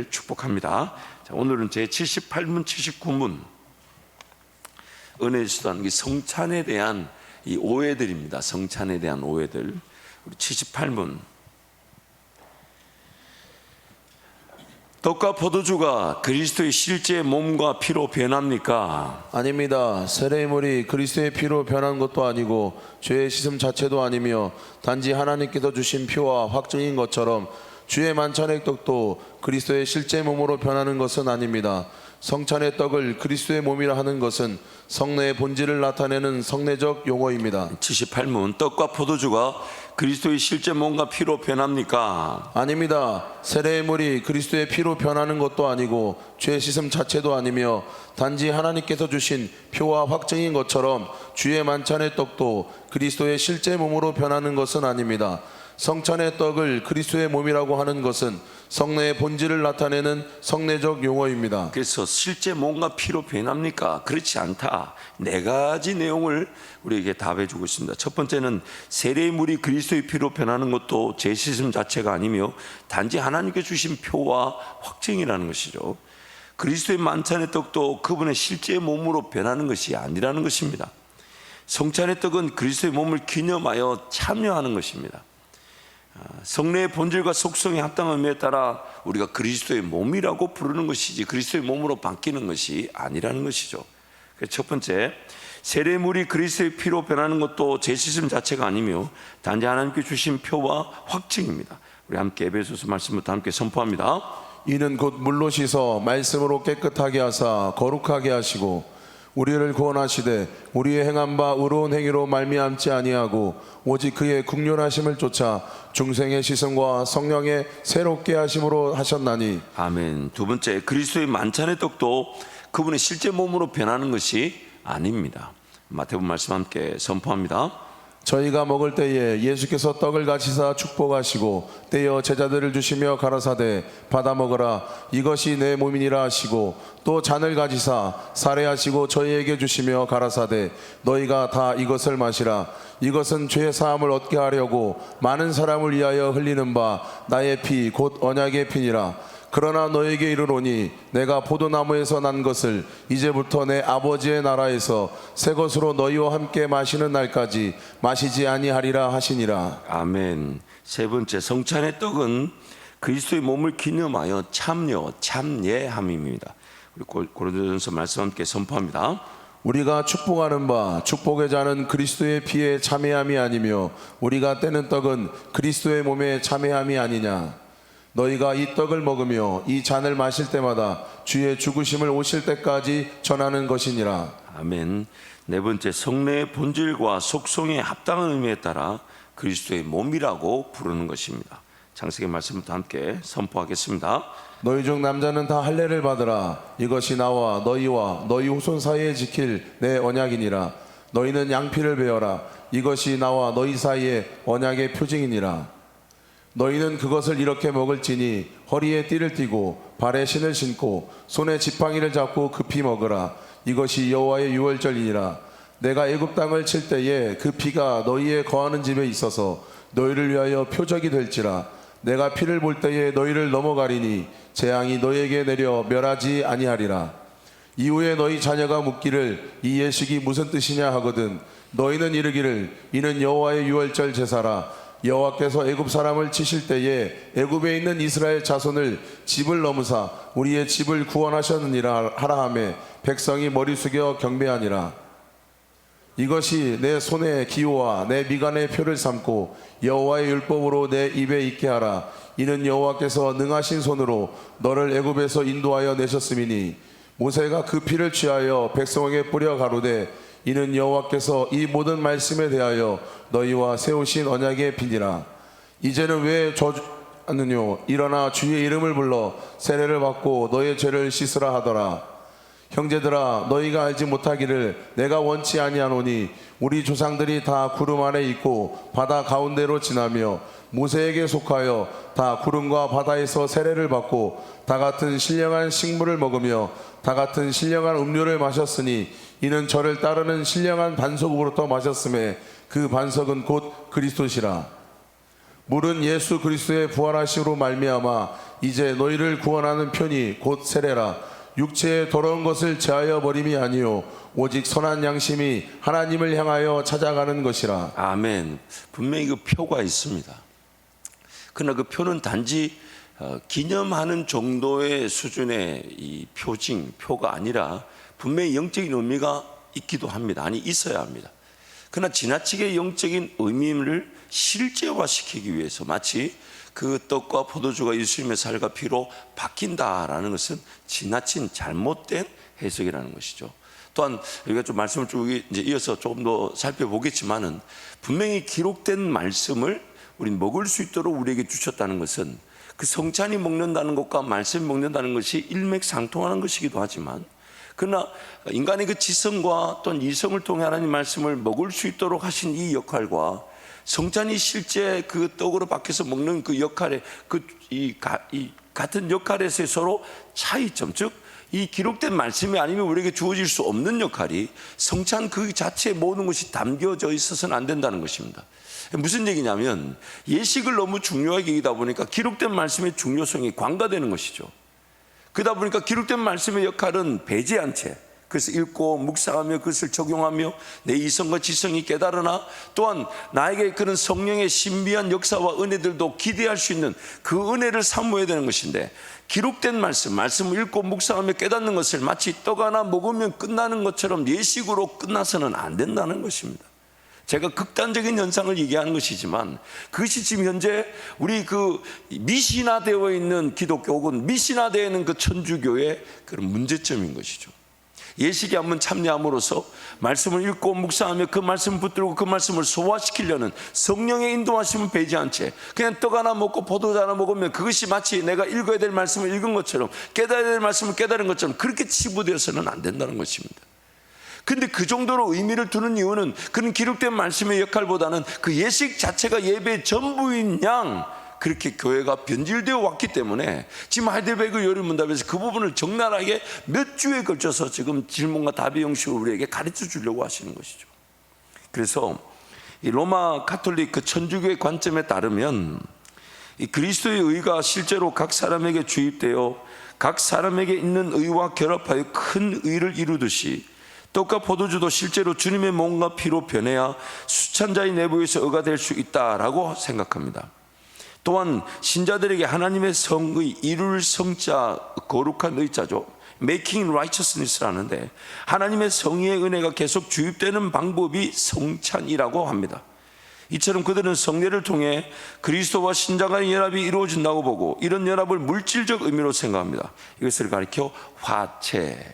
축복합니다. 자, 오늘은 제 78문, 79문 은혜 수단 성찬에 대한 이 오해들입니다. 성찬에 대한 오해들. 우리 78문. 떡과 포도주가 그리스도의 실제 몸과 피로 변합니까? 아닙니다. 세례물이 그리스도의 피로 변한 것도 아니고 죄의 씻음 자체도 아니며 단지 하나님께서 주신 표와 확증인 것처럼 주의 만찬의 떡도 그리스도의 실제 몸으로 변하는 것은 아닙니다. 성찬의 떡을 그리스도의 몸이라 하는 것은 성례의 본질을 나타내는 성례적 용어입니다. 78문. 떡과 포도주가 그리스도의 실제 몸과 피로 변합니까? 아닙니다. 세례의 물이 그리스도의 피로 변하는 것도 아니고 죄 씻음 자체도 아니며 단지 하나님께서 주신 표와 확증인 것처럼 주의 만찬의 떡도 그리스도의 실제 몸으로 변하는 것은 아닙니다. 성찬의 떡을 그리스도의 몸이라고 하는 것은 성례의 본질을 나타내는 성례적 용어입니다. 그래서 실제 몸과 피로 변합니까? 그렇지 않다. 네 가지 내용을 우리에게 답해 주고 있습니다. 첫 번째는 세례의 물이 그리스도의 피로 변하는 것도 죄 씻음 자체가 아니며 단지 하나님께 주신 표와 확증이라는 것이죠. 그리스도의 만찬의 떡도 그분의 실제 몸으로 변하는 것이 아니라는 것입니다. 성찬의 떡은 그리스도의 몸을 기념하여 참여하는 것입니다. 성례의 본질과 속성에 합당한 의미에 따라 우리가 그리스도의 몸이라고 부르는 것이지 그리스도의 몸으로 바뀌는 것이 아니라는 것이죠. 첫 번째, 세례물이 그리스도의 피로 변하는 것도 죄 씻음 자체가 아니며 단지 하나님께 주신 표와 확증입니다. 우리 함께 에베소서 말씀부터 함께 선포합니다. 이는 곧 물로 씻어 말씀으로 깨끗하게 하사 거룩하게 하시고 우리를 구원하시되 우리의 행한 바 의로운 행위로 말미암지 아니하고 오직 그의 국률하심을 쫓아 중생의 시선과 성령의 새롭게 하심으로 하셨나니. 아멘. 두 번째, 그리스도의 만찬의 떡도 그분의 실제 몸으로 변하는 것이 아닙니다. 마태복음 말씀 함께 선포합니다. 저희가 먹을 때에 예수께서 떡을 가지사 축복하시고 떼어 제자들을 주시며 가라사대 받아 먹으라 이것이 내 몸이니라 하시고 또 잔을 가지사 사례하시고 저희에게 주시며 가라사대 너희가 다 이것을 마시라 이것은 죄 사함을 얻게 하려고 많은 사람을 위하여 흘리는 바 나의 피 곧 언약의 피니라. 그러나 너에게 이르노니 내가 포도나무에서 난 것을 이제부터 내 아버지의 나라에서 새 것으로 너희와 함께 마시는 날까지 마시지 아니하리라 하시니라. 아멘. 세 번째, 성찬의 떡은 그리스도의 몸을 기념하여 참여함입니다. 우리 고린도전서 말씀 함께 선포합니다. 우리가 축복하는 바 축복의 잔은 그리스도의 피에 참여함이 아니며 우리가 떼는 떡은 그리스도의 몸에 참여함이 아니냐. 너희가 이 떡을 먹으며 이 잔을 마실 때마다 주의 죽으심을 오실 때까지 전하는 것이니라. 아멘. 네 번째, 성례의 본질과 속성에 합당한 의미에 따라 그리스도의 몸이라고 부르는 것입니다. 창세기 말씀부터 함께 선포하겠습니다. 너희 중 남자는 다 할례를 받으라. 이것이 나와 너희와 너희 후손 사이에 지킬 내 언약이니라. 너희는 양피를 베어라. 이것이 나와 너희 사이에 언약의 표징이니라. 너희는 그것을 이렇게 먹을지니 허리에 띠를 띠고 발에 신을 신고 손에 지팡이를 잡고 급히 먹으라. 이것이 여호와의 유월절이니라. 내가 애굽 땅을 칠 때에 그 피가 너희의 거하는 집에 있어서 너희를 위하여 표적이 될지라. 내가 피를 볼 때에 너희를 넘어가리니 재앙이 너희에게 내려 멸하지 아니하리라. 이후에 너희 자녀가 묻기를 이 예식이 무슨 뜻이냐 하거든 너희는 이르기를 이는 여호와의 유월절 제사라. 여호와께서 애굽 사람을 치실 때에 애굽에 있는 이스라엘 자손을 집을 넘으사 우리의 집을 구원하셨느니라 하라 하매 백성이 머리 숙여 경배하니라. 이것이 내 손의 기호와 내 미간의 표를 삼고 여호와의 율법으로 내 입에 있게 하라. 이는 여호와께서 능하신 손으로 너를 애굽에서 인도하여 내셨음이니 모세가 그 피를 취하여 백성에게 뿌려 가로되 이는 여호와께서 이 모든 말씀에 대하여 너희와 세우신 언약의 피니라. 이제는 왜 저주하느뇨 일어나 주의 이름을 불러 세례를 받고 너의 죄를 씻으라 하더라. 형제들아 너희가 알지 못하기를 내가 원치 아니하노니 우리 조상들이 다 구름 아래 있고 바다 가운데로 지나며 모세에게 속하여 다 구름과 바다에서 세례를 받고 다 같은 신령한 식물을 먹으며 다 같은 신령한 음료를 마셨으니 이는 저를 따르는 신령한 반석으로부터 마셨음에 그 반석은 곧 그리스도시라. 물은 예수 그리스도의 부활하심으로 말미암아 이제 너희를 구원하는 편이 곧 세례라. 육체의 더러운 것을 제하여 버림이 아니요 오직 선한 양심이 하나님을 향하여 찾아가는 것이라. 아멘. 분명히 그 표가 있습니다. 그러나 그 표는 단지 기념하는 정도의 수준의 이 표가 아니라 분명히 영적인 의미가 있기도 합니다. 아니, 있어야 합니다. 그러나 지나치게 영적인 의미를 실제화시키기 위해서 마치 그 떡과 포도주가 예수님의 살과 피로 바뀐다라는 것은 지나친 잘못된 해석이라는 것이죠. 또한 우리가 좀 말씀을 쭉 이제 이어서 조금 더 살펴보겠지만은 분명히 기록된 말씀을 우리 먹을 수 있도록 우리에게 주셨다는 것은 그 성찬이 먹는다는 것과 말씀이 먹는다는 것이 일맥상통하는 것이기도 하지만, 그러나 인간의 그 지성과 또는 이성을 통해 하나님 말씀을 먹을 수 있도록 하신 이 역할과 성찬이 실제 그 떡으로 바뀌어서 먹는 그 역할의 이 같은 역할에서 서로 차이점, 즉 이 기록된 말씀이 아니면 우리에게 주어질 수 없는 역할이 성찬 그 자체에 모든 것이 담겨져 있어서는 안 된다는 것입니다. 무슨 얘기냐면 예식을 너무 중요하게 여기다 보니까 기록된 말씀의 중요성이 관가되는 것이죠. 그러다 보니까 기록된 말씀의 역할은 배제한 채, 그래서 읽고 묵상하며 그것을 적용하며 내 이성과 지성이 깨달으나 또한 나에게 그런 성령의 신비한 역사와 은혜들도 기대할 수 있는 그 은혜를 사모해야 되는 것인데, 기록된 말씀을 읽고 묵상하며 깨닫는 것을 마치 떡 하나 먹으면 끝나는 것처럼 예식으로 끝나서는 안 된다는 것입니다. 제가 극단적인 현상을 얘기하는 것이지만 그것이 지금 현재 우리 그 미신화되어 있는 기독교 혹은 미신화되어 있는 그 천주교의 그런 문제점인 것이죠. 예식에 한번 참여함으로써 말씀을 읽고 묵상하며 그 말씀을 붙들고 그 말씀을 소화시키려는 성령의 인도하심을 배제한 채 그냥 떡 하나 먹고 포도주 하나 먹으면 그것이 마치 내가 읽어야 될 말씀을 읽은 것처럼 깨달아야 될 말씀을 깨달은 것처럼 그렇게 치부되어서는 안 된다는 것입니다. 근데 그 정도로 의미를 두는 이유는 그런 기록된 말씀의 역할보다는 그 예식 자체가 예배의 전부인 양 그렇게 교회가 변질되어 왔기 때문에 지금 하이델베르그 요리문답에서 그 부분을 적나라하게 몇 주에 걸쳐서 지금 질문과 답의 형식으로 우리에게 가르쳐 주려고 하시는 것이죠. 그래서 이 로마 가톨릭 그 천주교의 관점에 따르면 이 그리스도의 의가 실제로 각 사람에게 주입되어 각 사람에게 있는 의와 결합하여 큰 의를 이루듯이 떡과 포도주도 실제로 주님의 몸과 피로 변해야 수찬 자의 내부에서 의가 될 수 있다라고 생각합니다. 또한 신자들에게 하나님의 성의, 이룰 성자, 거룩한 의자죠, Making Righteousness라는데 하나님의 성의의 은혜가 계속 주입되는 방법이 성찬이라고 합니다. 이처럼 그들은 성례를 통해 그리스도와 신자 간의 연합이 이루어진다고 보고 이런 연합을 물질적 의미로 생각합니다. 이것을 가리켜 화체,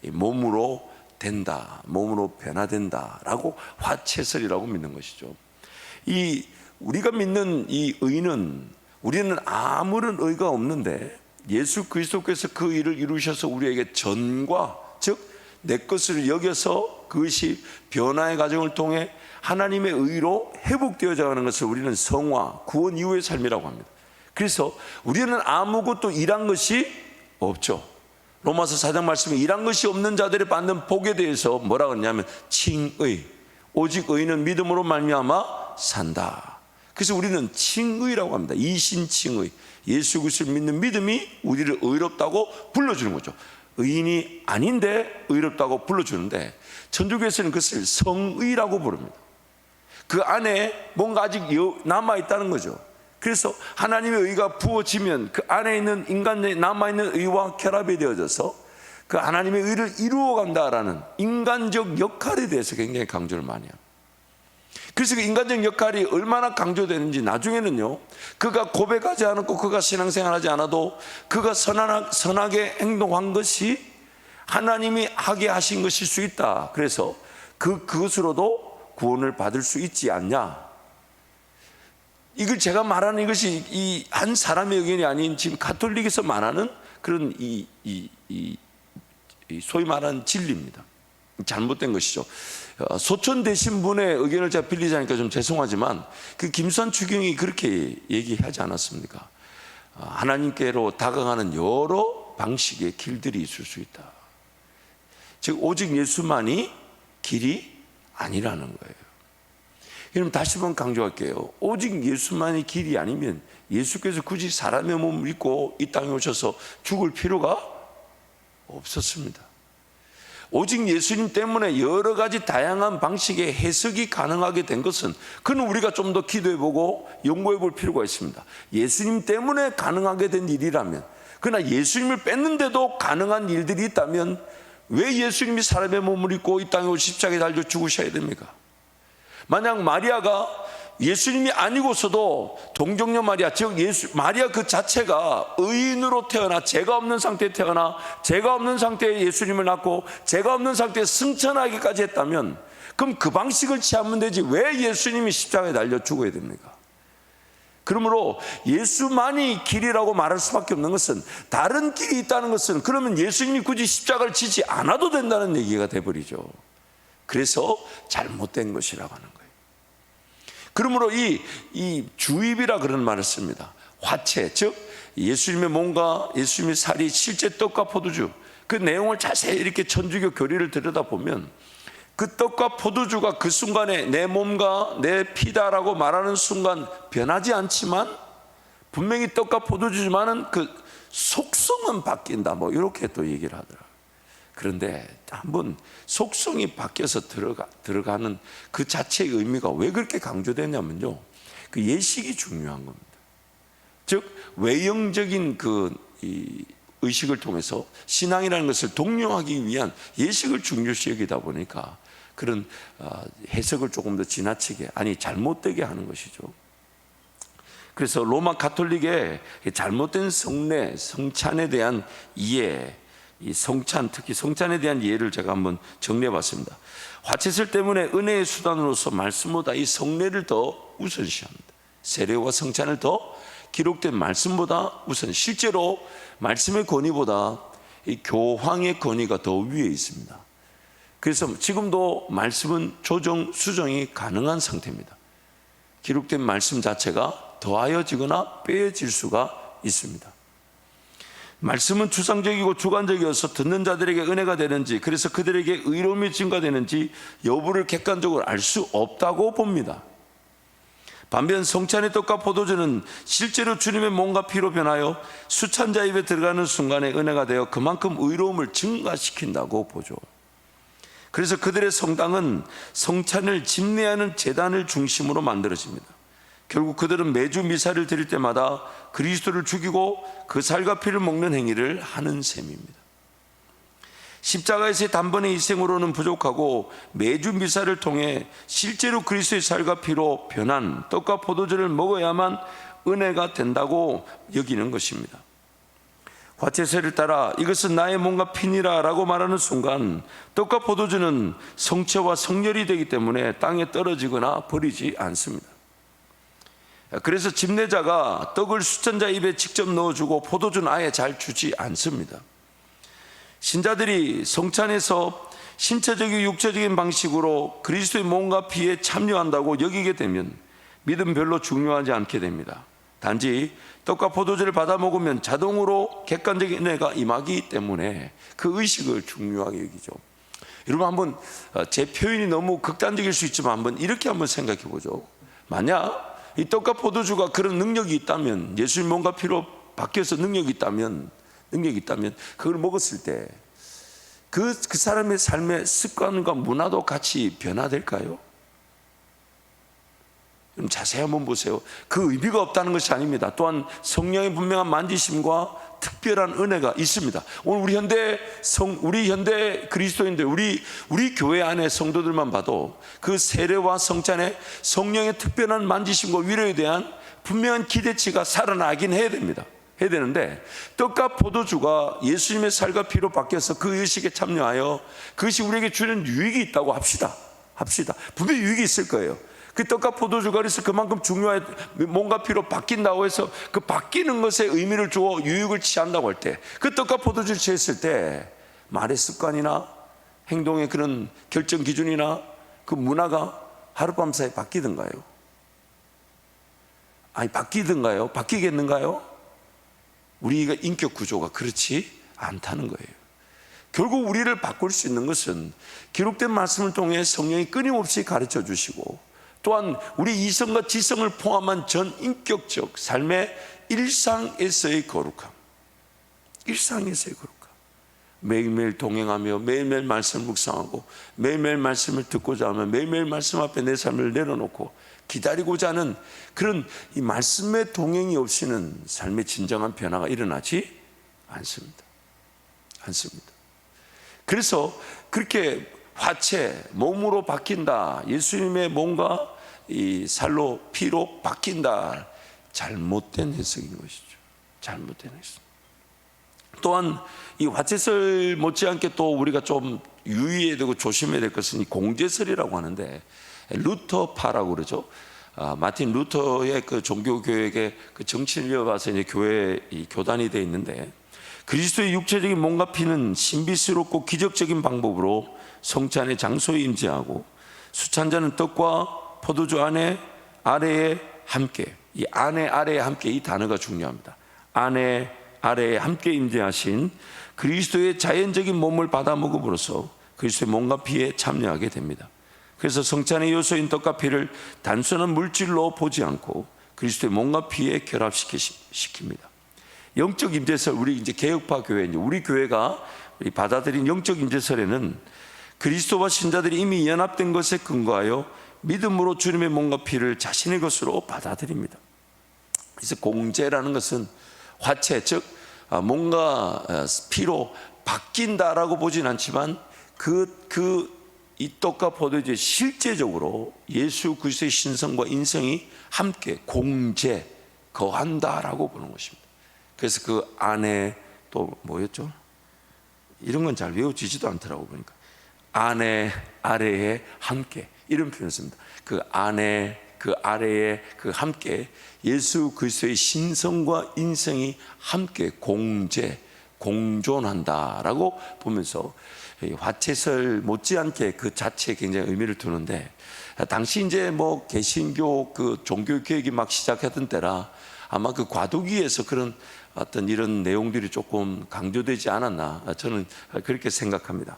몸으로 된다, 몸으로 변화된다라고 화체설이라고 믿는 것이죠. 우리가 믿는 이 의는 우리는 아무런 의가 없는데 예수 그리스도께서 그 일을 이루셔서 우리에게 전과, 즉 내 것을 여겨서 그것이 변화의 과정을 통해 하나님의 의로 회복되어져 가는 것을 우리는 성화, 구원 이후의 삶이라고 합니다. 그래서 우리는 아무것도 일한 것이 없죠. 로마서 4장 말씀에 일한 것이 없는 자들이 받는 복에 대해서 뭐라고 하냐면 칭의, 오직 의는 믿음으로 말미암아 산다. 그래서 우리는 칭의라고 합니다. 이신칭의, 예수 그리스도를 믿는 믿음이 우리를 의롭다고 불러주는 거죠. 의인이 아닌데 의롭다고 불러주는데 천주교에서는 그것을 성의라고 부릅니다. 그 안에 뭔가 아직 남아있다는 거죠. 그래서 하나님의 의가 부어지면 그 안에 있는 인간의 남아있는 의와 결합이 되어져서 그 하나님의 의를 이루어간다라는 인간적 역할에 대해서 굉장히 강조를 많이 합니다. 그래서 그 인간적 역할이 얼마나 강조되는지 나중에는요, 그가 고백하지 않았고 그가 신앙생활하지 않아도 그가 선하게 행동한 것이 하나님이 하게 하신 것일 수 있다. 그래서 그것으로도 구원을 받을 수 있지 않냐. 이걸 제가 말하는 이것이 이 한 사람의 의견이 아닌 지금 가톨릭에서 말하는 그런 소위 말하는 진리입니다. 잘못된 것이죠. 소천되신 분의 의견을 제가 빌리자니까 좀 죄송하지만 그 김수환 추경이 그렇게 얘기하지 않았습니까? 하나님께로 다가가는 여러 방식의 길들이 있을 수 있다. 즉 오직 예수만이 길이 아니라는 거예요. 여러분 다시 한번 강조할게요. 오직 예수만이 길이 아니면 예수께서 굳이 사람의 몸을 입고 이 땅에 오셔서 죽을 필요가 없었습니다. 오직 예수님 때문에 여러 가지 다양한 방식의 해석이 가능하게 된 것은 그는 우리가 좀 더 기도해보고 연구해볼 필요가 있습니다. 예수님 때문에 가능하게 된 일이라면, 그러나 예수님을 뺐는데도 가능한 일들이 있다면 왜 예수님이 사람의 몸을 입고 이 땅에 오셔서 십자가에 달려 죽으셔야 됩니까? 만약 마리아가 예수님이 아니고서도 동정녀 마리아, 즉 마리아 그 자체가 의인으로 태어나 죄가 없는 상태에 태어나 죄가 없는 상태에 예수님을 낳고 죄가 없는 상태에 승천하기까지 했다면, 그럼 그 방식을 취하면 되지 왜 예수님이 십자가에 달려 죽어야 됩니까? 그러므로 예수만이 길이라고 말할 수밖에 없는 것은, 다른 길이 있다는 것은 그러면 예수님이 굳이 십자가를 지지 않아도 된다는 얘기가 돼버리죠. 그래서 잘못된 것이라고 하는 거예요. 그러므로 이 주입이라 그런 말을 씁니다. 화채, 즉 예수님의 몸과 예수님의 살이 실제 떡과 포도주, 그 내용을 자세히 이렇게 천주교 교리를 들여다보면 그 떡과 포도주가 그 순간에 내 몸과 내 피다라고 말하는 순간 변하지 않지만, 분명히 떡과 포도주지만은 그 속성은 바뀐다, 뭐 이렇게 또 얘기를 하더라고요. 그런데 한번 속성이 바뀌어서 들어가는 그 자체의 의미가 왜 그렇게 강조되냐면요, 그 예식이 중요한 겁니다. 즉 외형적인 이 의식을 통해서 신앙이라는 것을 독려하기 위한 예식을 중요시 여기다 보니까 그런 해석을 조금 더 지나치게, 아니 잘못되게 하는 것이죠. 그래서 로마 가톨릭의 잘못된 성례, 성찬에 대한 이해, 이 성찬, 특히 성찬에 대한 이해를 제가 한번 정리해 봤습니다. 화채술 때문에 은혜의 수단으로서 말씀보다 이 성례를 더 우선시합니다. 세례와 성찬을 더 기록된 말씀보다 우선, 실제로 말씀의 권위보다 이 교황의 권위가 더 위에 있습니다. 그래서 지금도 말씀은 조정, 수정이 가능한 상태입니다. 기록된 말씀 자체가 더하여지거나 빼어질 수가 있습니다. 말씀은 추상적이고 주관적이어서 듣는 자들에게 은혜가 되는지, 그래서 그들에게 의로움이 증가되는지 여부를 객관적으로 알 수 없다고 봅니다. 반면 성찬의 떡과 포도주는 실제로 주님의 몸과 피로 변하여 수찬자 입에 들어가는 순간에 은혜가 되어 그만큼 의로움을 증가시킨다고 보죠. 그래서 그들의 성당은 성찬을 집례하는 제단을 중심으로 만들어집니다. 결국 그들은 매주 미사를 드릴 때마다 그리스도를 죽이고 그 살과 피를 먹는 행위를 하는 셈입니다. 십자가에서의 단번의 희생으로는 부족하고 매주 미사를 통해 실제로 그리스도의 살과 피로 변한 떡과 포도주를 먹어야만 은혜가 된다고 여기는 것입니다. 화채세를 따라 이것은 나의 몸과 피니라 라고 말하는 순간 떡과 포도주는 성체와 성혈이 되기 때문에 땅에 떨어지거나 버리지 않습니다. 그래서 집례자가 떡을 수천자 입에 직접 넣어주고 포도주는 아예 잘 주지 않습니다. 신자들이 성찬에서 신체적이고 육체적인 방식으로 그리스도의 몸과 피에 참여한다고 여기게 되면 믿음 별로 중요하지 않게 됩니다. 단지 떡과 포도주를 받아 먹으면 자동으로 객관적인 은혜가 임하기 때문에 그 의식을 중요하게 여기죠. 여러분 한번 제 표현이 너무 극단적일 수 있지만 한번 이렇게 한번 생각해 보죠. 만약 이 떡과 포도주가 그런 능력이 있다면, 예수님 몸과 피로 바뀌어서 능력이 있다면 그걸 먹었을 때 그 사람의 삶의 습관과 문화도 같이 변화될까요? 좀 자세히 한번 보세요. 그 의미가 없다는 것이 아닙니다. 또한 성령의 분명한 만지심과 특별한 은혜가 있습니다. 오늘 우리 현대 그리스도인들, 우리 교회 안에 성도들만 봐도 그 세례와 성찬에 성령의 특별한 만지심과 위로에 대한 분명한 기대치가 살아나긴 해야 됩니다. 해야 되는데, 떡과 포도주가 예수님의 살과 피로 바뀌어서 그 의식에 참여하여 그것이 우리에게 주는 유익이 있다고 합시다. 분명히 유익이 있을 거예요. 그 떡과 포도주가 그래서 그만큼 중요한 몸과 피로 바뀐다고 해서 그 바뀌는 것에 의미를 주어 유익을 취한다고 할 때, 그 떡과 포도주를 취했을 때 말의 습관이나 행동의 그런 결정 기준이나 그 문화가 하룻밤 사이에 바뀌던가요? 아니 바뀌던가요? 바뀌겠는가요? 우리가 인격 구조가 그렇지 않다는 거예요. 결국 우리를 바꿀 수 있는 것은 기록된 말씀을 통해 성령이 끊임없이 가르쳐 주시고, 또한 우리 이성과 지성을 포함한 전 인격적 삶의 일상에서의 거룩함, 일상에서의 거룩함. 매일매일 동행하며 매일매일 말씀을 묵상하고 매일매일 말씀을 듣고자 하면 매일매일 말씀 앞에 내 삶을 내려놓고 기다리고자 하는 그런 이 말씀의 동행이 없이는 삶의 진정한 변화가 일어나지 않습니다. 그래서 그렇게 화체, 몸으로 바뀐다, 예수님의 몸과 이 살로 피로 바뀐다, 잘못된 해석인 것이죠. 잘못된 해석. 또한 이 화채설 못지않게 또 우리가 좀 유의해야 되고 조심해야 될 것은 이 공제설이라고 하는데, 루터파라고 그러죠. 마틴 루터의 그 종교교역의 그 정치를 이어가서 이제 교회 이 교단이 되어 있는데, 그리스도의 육체적인 몸과 피는 신비스럽고 기적적인 방법으로 성찬의 장소에 임재하고 수찬자는 떡과 포도주 안에 아래에 함께, 이 안에 아래에 함께, 이 단어가 중요합니다. 안에 아래에 함께 임재하신 그리스도의 자연적인 몸을 받아 먹음으로써 그리스도의 몸과 피에 참여하게 됩니다. 그래서 성찬의 요소인 떡과 피를 단순한 물질로 보지 않고 그리스도의 몸과 피에 결합시킵니다. 영적 임재설, 우리 이제 개혁파 교회, 우리 교회가 받아들인 영적 임재설에는 그리스도와 신자들이 이미 연합된 것에 근거하여 믿음으로 주님의 몸과 피를 자신의 것으로 받아들입니다. 그래서 공제라는 것은 화채, 즉 뭔가 피로 바뀐다라고 보진 않지만 이 떡과 포도주에 실제적으로 예수 그리스도의 신성과 인성이 함께 공제, 거한다라고 보는 것입니다. 그래서 그 안에 또 뭐였죠? 이런 건 잘 외워지지도 않더라고 보니까. 안에 아래에 함께, 이런 표현을 씁니다. 그 안에 그 아래에 그 함께 예수 그리스도의 신성과 인성이 함께 공제, 공존한다라고 보면서 화채설 못지않게 그 자체에 굉장히 의미를 두는데, 당시 이제 뭐 개신교 그 종교 개혁이 막 시작했던 때라 아마 그 과도기에서 그런 어떤 이런 내용들이 조금 강조되지 않았나, 저는 그렇게 생각합니다.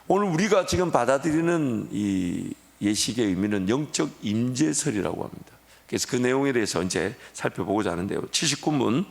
오늘 우리가 지금 받아들이는 이 예식의 의미는 영적 임재설이라고 합니다. 그래서 그 내용에 대해서 이제 살펴보고자 하는데요. 79문.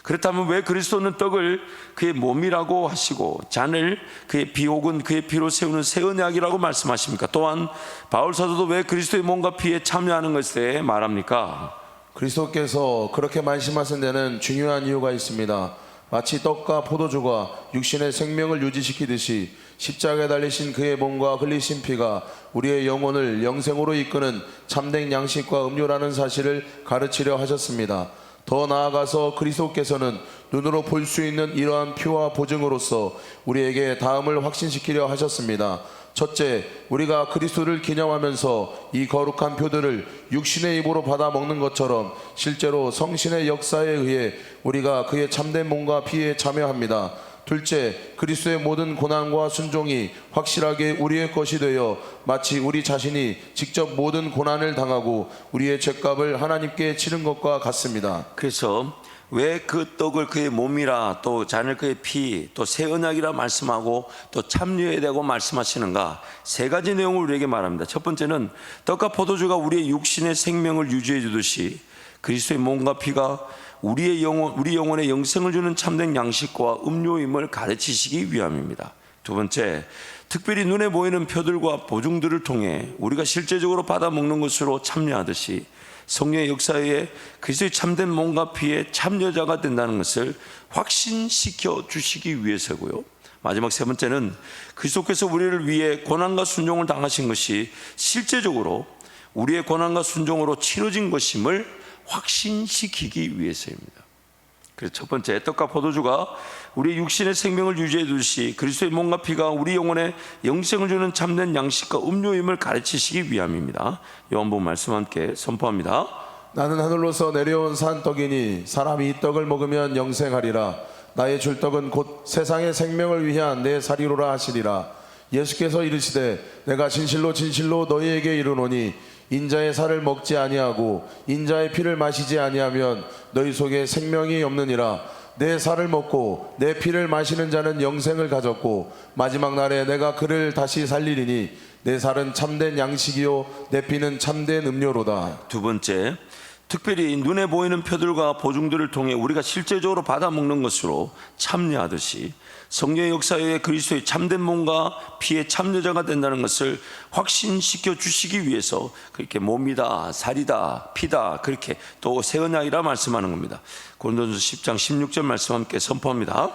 그렇다면 왜 그리스도는 떡을 그의 몸이라고 하시고 잔을 그의 피 혹은 그의 피로 세우는 새 언약이라고 말씀하십니까? 또한 바울 사도도 왜 그리스도의 몸과 피에 참여하는 것에 말합니까? 그리스도께서 그렇게 말씀하신 데는 중요한 이유가 있습니다. 마치 떡과 포도주가 육신의 생명을 유지시키듯이 십자가에 달리신 그의 몸과 흘리신 피가 우리의 영혼을 영생으로 이끄는 참된 양식과 음료라는 사실을 가르치려 하셨습니다. 더 나아가서 그리스도께서는 눈으로 볼 수 있는 이러한 표와 보증으로서 우리에게 다음을 확신시키려 하셨습니다. 첫째, 우리가 그리스도를 기념하면서 이 거룩한 표들을 육신의 입으로 받아 먹는 것처럼 실제로 성신의 역사에 의해 우리가 그의 참된 몸과 피에 참여합니다. 둘째, 그리스도의 모든 고난과 순종이 확실하게 우리의 것이 되어 마치 우리 자신이 직접 모든 고난을 당하고 우리의 죄값을 하나님께 치른 것과 같습니다. 그래서 왜 그 떡을 그의 몸이라 또 잔을 그의 피 또 새 언약이라 말씀하고 또 참여해야 되고 말씀하시는가? 세 가지 내용을 우리에게 말합니다. 첫 번째는 떡과 포도주가 우리의 육신의 생명을 유지해 주듯이 그리스도의 몸과 피가 우리 영혼의 영생을 주는 참된 양식과 음료임을 가르치시기 위함입니다. 두 번째, 특별히 눈에 보이는 표들과 보증들을 통해 우리가 실제적으로 받아 먹는 것으로 참여하듯이 성령의 역사에 그리스도의 참된 몸과 피에 참여자가 된다는 것을 확신시켜 주시기 위해서고요. 마지막 세 번째는 그리스도께서 우리를 위해 고난과 순종을 당하신 것이 실제적으로 우리의 고난과 순종으로 치러진 것임을 확신시키기 위해서입니다. 그래서 첫 번째, 떡과 포도주가 우리 육신의 생명을 유지해 두듯이 그리스도의 몸과 피가 우리 영혼에 영생을 주는 참된 양식과 음료임을 가르치시기 위함입니다. 요한복음 말씀 함께 선포합니다. 나는 하늘로서 내려온 산 떡이니 사람이 이 떡을 먹으면 영생하리라. 나의 줄 떡은 곧 세상의 생명을 위한 내 살이로라 하시리라. 예수께서 이르시되 내가 진실로 진실로 너희에게 이르노니 인자의 살을 먹지 아니하고 인자의 피를 마시지 아니하면 너희 속에 생명이 없느니라. 내 살을 먹고 내 피를 마시는 자는 영생을 가졌고 마지막 날에 내가 그를 다시 살리리니 내 살은 참된 양식이요 내 피는 참된 음료로다. 두 번째, 특별히 눈에 보이는 표들과 보증들을 통해 우리가 실제적으로 받아먹는 것으로 참여하듯이 성령의 역사에 그리스도의 참된 몸과 피의 참여자가 된다는 것을 확신시켜 주시기 위해서 그렇게 몸이다, 살이다, 피다 그렇게 또 새 언약이라 말씀하는 겁니다. 고린도전서 10장 16절 말씀 함께 선포합니다.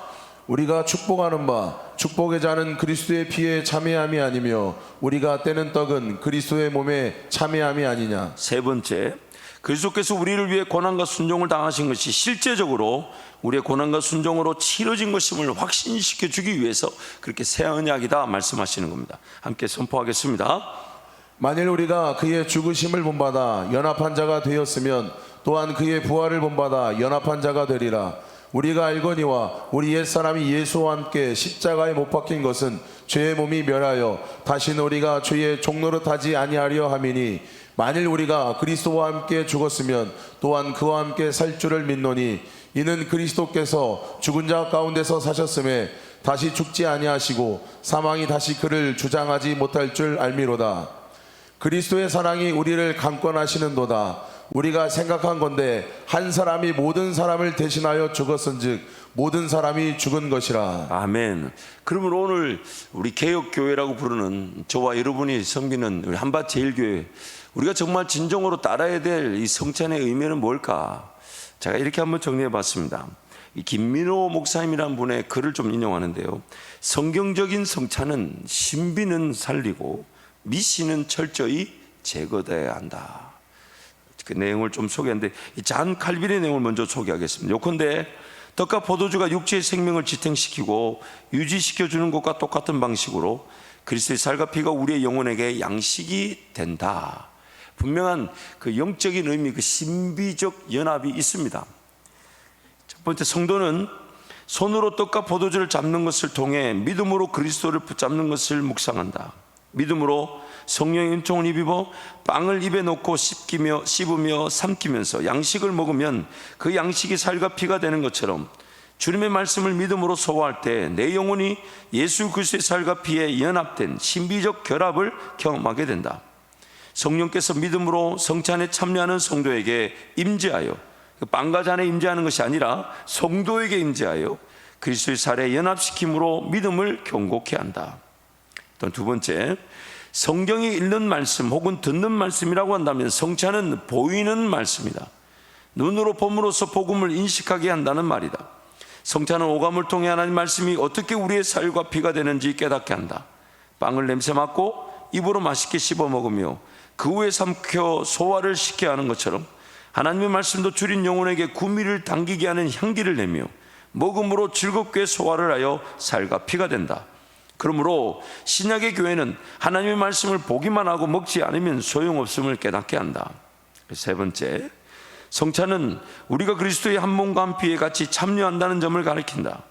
우리가 축복하는 바 축복의 자는 그리스도의 피에 참여함이 아니며 우리가 떼는 떡은 그리스도의 몸에 참여함이 아니냐. 세 번째, 그리스도께서 우리를 위해 고난과 순종을 당하신 것이 실제적으로 우리의 고난과 순종으로 치러진 것임을 확신시켜 주기 위해서 그렇게 새 언약이다 말씀하시는 겁니다. 함께 선포하겠습니다. 만일 우리가 그의 죽으심을 본받아 연합한 자가 되었으면 또한 그의 부활을 본받아 연합한 자가 되리라. 우리가 알거니와 우리 옛사람이 예수와 함께 십자가에 못 박힌 것은 죄의 몸이 멸하여 다시는 우리가 죄의 종노릇하지 아니하려 함이니 만일 우리가 그리스도와 함께 죽었으면 또한 그와 함께 살 줄을 믿노니 이는 그리스도께서 죽은 자 가운데서 사셨음에 다시 죽지 아니하시고 사망이 다시 그를 주장하지 못할 줄 알미로다. 그리스도의 사랑이 우리를 강권하시는도다. 우리가 생각한 건데 한 사람이 모든 사람을 대신하여 죽었은즉 모든 사람이 죽은 것이라. 아멘. 그러면 오늘 우리 개혁교회라고 부르는 저와 여러분이 섬기는 우리 한밭제일교회, 우리가 정말 진정으로 따라야 될 이 성찬의 의미는 뭘까? 제가 이렇게 한번 정리해 봤습니다. 이 김민호 목사님이라는 분의 글을 좀 인용하는데요, 성경적인 성찬은 신비는 살리고 미신은 철저히 제거되어야 한다. 그 내용을 좀 소개하는데, 이 잔 칼빈의 내용을 먼저 소개하겠습니다. 요컨대 떡과 포도주가 육체의 생명을 지탱시키고 유지시켜주는 것과 똑같은 방식으로 그리스도의 살과 피가 우리의 영혼에게 양식이 된다. 분명한 그 영적인 의미, 그 신비적 연합이 있습니다. 첫 번째, 성도는 손으로 떡과 포도주를 잡는 것을 통해 믿음으로 그리스도를 붙잡는 것을 묵상한다. 믿음으로 성령의 은총을 입어 빵을 입에 넣고 씹으며 삼키면서 양식을 먹으면 그 양식이 살과 피가 되는 것처럼 주님의 말씀을 믿음으로 소화할 때 내 영혼이 예수 그리스도의 살과 피에 연합된 신비적 결합을 경험하게 된다. 성령께서 믿음으로 성찬에 참여하는 성도에게 임재하여, 빵과 잔에 임재하는 것이 아니라 성도에게 임재하여 그리스도의 살에 연합시킴으로 믿음을 견고케 한다. 또 두 번째, 성경이 읽는 말씀 혹은 듣는 말씀이라고 한다면 성찬은 보이는 말씀이다. 눈으로 봄으로써 복음을 인식하게 한다는 말이다. 성찬은 오감을 통해 하나님 말씀이 어떻게 우리의 살과 피가 되는지 깨닫게 한다. 빵을 냄새 맡고 입으로 맛있게 씹어 먹으며 그 후에 삼켜 소화를 시켜야 하는 것처럼 하나님의 말씀도 줄인 영혼에게 구미를 당기게 하는 향기를 내며 먹음으로 즐겁게 소화를 하여 살과 피가 된다. 그러므로 신약의 교회는 하나님의 말씀을 보기만 하고 먹지 않으면 소용없음을 깨닫게 한다. 세 번째, 성찬은 우리가 그리스도의 한 몸과 한 피에 같이 참여한다는 점을 가리킨다.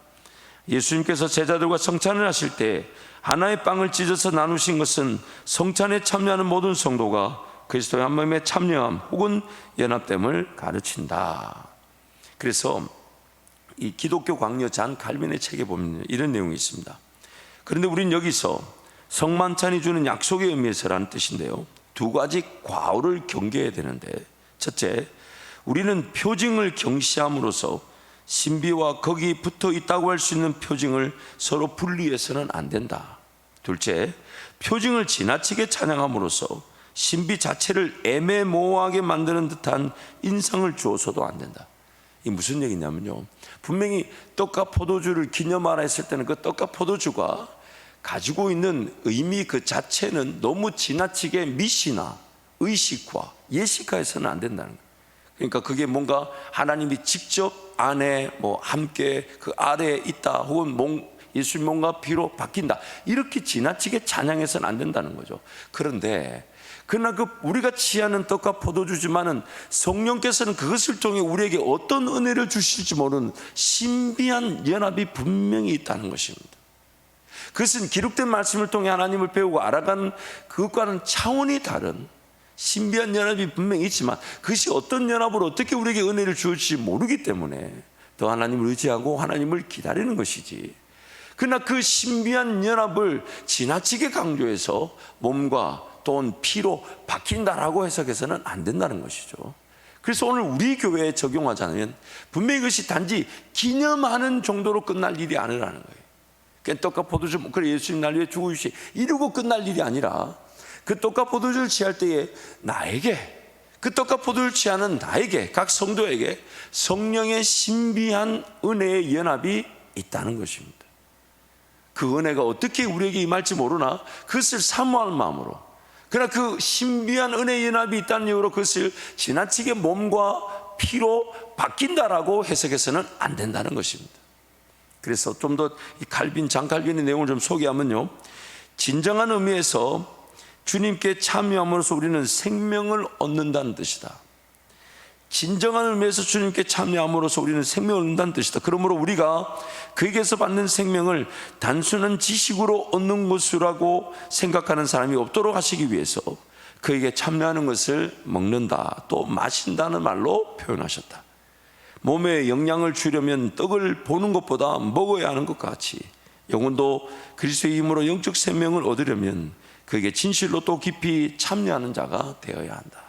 예수님께서 제자들과 성찬을 하실 때 하나의 빵을 찢어서 나누신 것은 성찬에 참여하는 모든 성도가 그리스도의 한 몸에 참여함 혹은 연합됨을 가르친다. 그래서 이 기독교 광녀 잔 칼빈의 책에 보면 이런 내용이 있습니다. 그런데 우리는 여기서 성만찬이 주는 약속의 의미에서라는 뜻인데요, 두 가지 과오를 경계해야 되는데, 첫째, 우리는 표징을 경시함으로써 신비와 거기 붙어 있다고 할 수 있는 표징을 서로 분리해서는 안 된다. 둘째, 표징을 지나치게 찬양함으로써 신비 자체를 애매모호하게 만드는 듯한 인상을 주어서도 안 된다. 이게 무슨 얘기냐면요, 분명히 떡과 포도주를 기념하라 했을 때는 그 떡과 포도주가 가지고 있는 의미 그 자체는 너무 지나치게 미시나 의식화, 예식화해서는 안 된다는 거예요. 그러니까 그게 뭔가 하나님이 직접 안에 함께 그 아래에 있다, 혹은 예수님 몸과 피로 바뀐다, 이렇게 지나치게 찬양해서는 안 된다는 거죠. 그런데 그러나 우리가 취하는 떡과 포도주지만은 성령께서는 그것을 통해 우리에게 어떤 은혜를 주실지 모르는 신비한 연합이 분명히 있다는 것입니다. 그것은 기록된 말씀을 통해 하나님을 배우고 알아간 그것과는 차원이 다른 신비한 연합이 분명히 있지만 그것이 어떤 연합으로 어떻게 우리에게 은혜를 주실지 모르기 때문에 더 하나님을 의지하고 하나님을 기다리는 것이지. 그러나 그 신비한 연합을 지나치게 강조해서 몸과 돈, 피로 바뀐다라고 해석해서는 안 된다는 것이죠. 그래서 오늘 우리 교회에 적용하자면 분명히 그것이 단지 기념하는 정도로 끝날 일이 아니라는 거예요. 떡과 포도주, 그래 예수님 날 위해 죽으시 이러고 끝날 일이 아니라 그 떡과 포도주를 취할 때에 나에게, 그 떡과 포도주를 취하는 나에게, 각 성도에게 성령의 신비한 은혜의 연합이 있다는 것입니다. 그 은혜가 어떻게 우리에게 임할지 모르나 그것을 사모할 마음으로, 그러나 그 신비한 은혜의 연합이 있다는 이유로 그것을 지나치게 몸과 피로 바뀐다라고 해석해서는 안 된다는 것입니다. 그래서 좀 더 장칼빈의 내용을 좀 소개하면요, 진정한 의미에서 주님께 참여함으로써 우리는 생명을 얻는다는 뜻이다. 진정한 의미에서 주님께 참여함으로써 우리는 생명을 얻는다는 뜻이다. 그러므로 우리가 그에게서 받는 생명을 단순한 지식으로 얻는 것이라고 생각하는 사람이 없도록 하시기 위해서 그에게 참여하는 것을 먹는다, 또 마신다는 말로 표현하셨다. 몸에 영양을 주려면 떡을 보는 것보다 먹어야 하는 것 같이 영혼도 그리스도의 힘으로 영적 생명을 얻으려면 그에게 진실로 또 깊이 참여하는 자가 되어야 한다.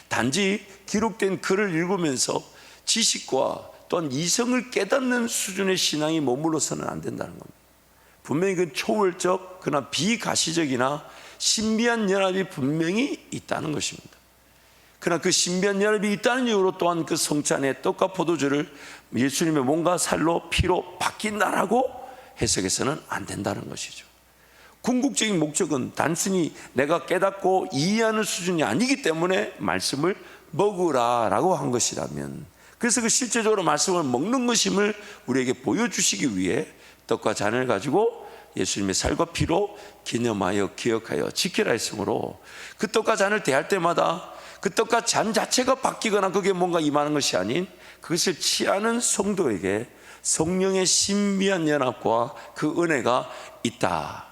단지 기록된 글을 읽으면서 지식과 또한 이성을 깨닫는 수준의 신앙이 머물러서는 안 된다는 겁니다. 분명히 그 초월적 그러나 비가시적이나 신비한 연합이 분명히 있다는 것입니다. 그러나 그 신비한 연합이 있다는 이유로 또한 그 성찬의 떡과 포도주를 예수님의 몸과 살로 피로 바뀐다라고 해석해서는 안 된다는 것이죠. 궁극적인 목적은 단순히 내가 깨닫고 이해하는 수준이 아니기 때문에 말씀을 먹으라라고 한 것이라면, 그래서 그 실제적으로 말씀을 먹는 것임을 우리에게 보여주시기 위해 떡과 잔을 가지고 예수님의 살과 피로 기념하여 기억하여 지키라 했으므로, 그 떡과 잔을 대할 때마다 그 떡과 잔 자체가 바뀌거나 그게 뭔가 임하는 것이 아닌 그것을 취하는 성도에게 성령의 신비한 연합과 그 은혜가 있다.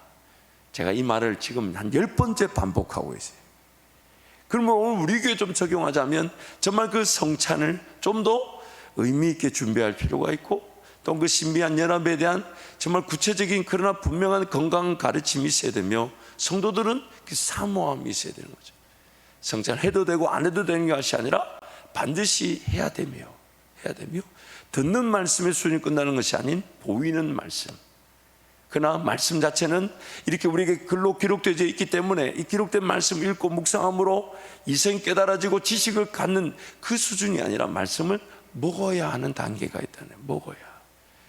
제가 이 말을 지금 한 10번째 반복하고 있어요. 그러면 오늘 우리 교회에 좀 적용하자면 정말 그 성찬을 좀 더 의미 있게 준비할 필요가 있고, 또 그 신비한 연합에 대한 정말 구체적인 그러나 분명한 건강한 가르침이 있어야 되며, 성도들은 그 사모함이 있어야 되는 거죠. 성찬 해도 되고 안 해도 되는 것이 아니라 반드시 해야 되며 듣는 말씀의 수준이 끝나는 것이 아닌 보이는 말씀. 그러나 말씀 자체는 이렇게 우리에게 글로 기록되어 있기 때문에 이 기록된 말씀 읽고 묵상함으로 이성이 깨달아지고 지식을 갖는 그 수준이 아니라 말씀을 먹어야 하는 단계가 있다네. 먹어야.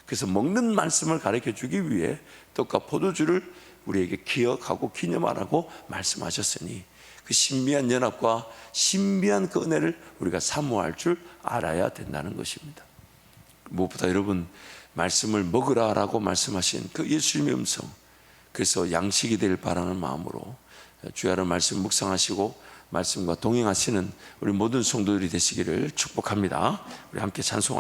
그래서 먹는 말씀을 가르쳐 주기 위해 떡과 포도주를 우리에게 기억하고 기념하라고 말씀하셨으니 그 신비한 연합과 신비한 그 은혜를 우리가 사모할 줄 알아야 된다는 것입니다. 무엇보다 여러분, 말씀을 먹으라라고 말씀하신 그 예수님의 음성, 그래서 양식이 될 바라는 마음으로 주의 하나님 말씀 묵상하시고 말씀과 동행하시는 우리 모든 성도들이 되시기를 축복합니다. 우리 함께 찬송하겠습니다.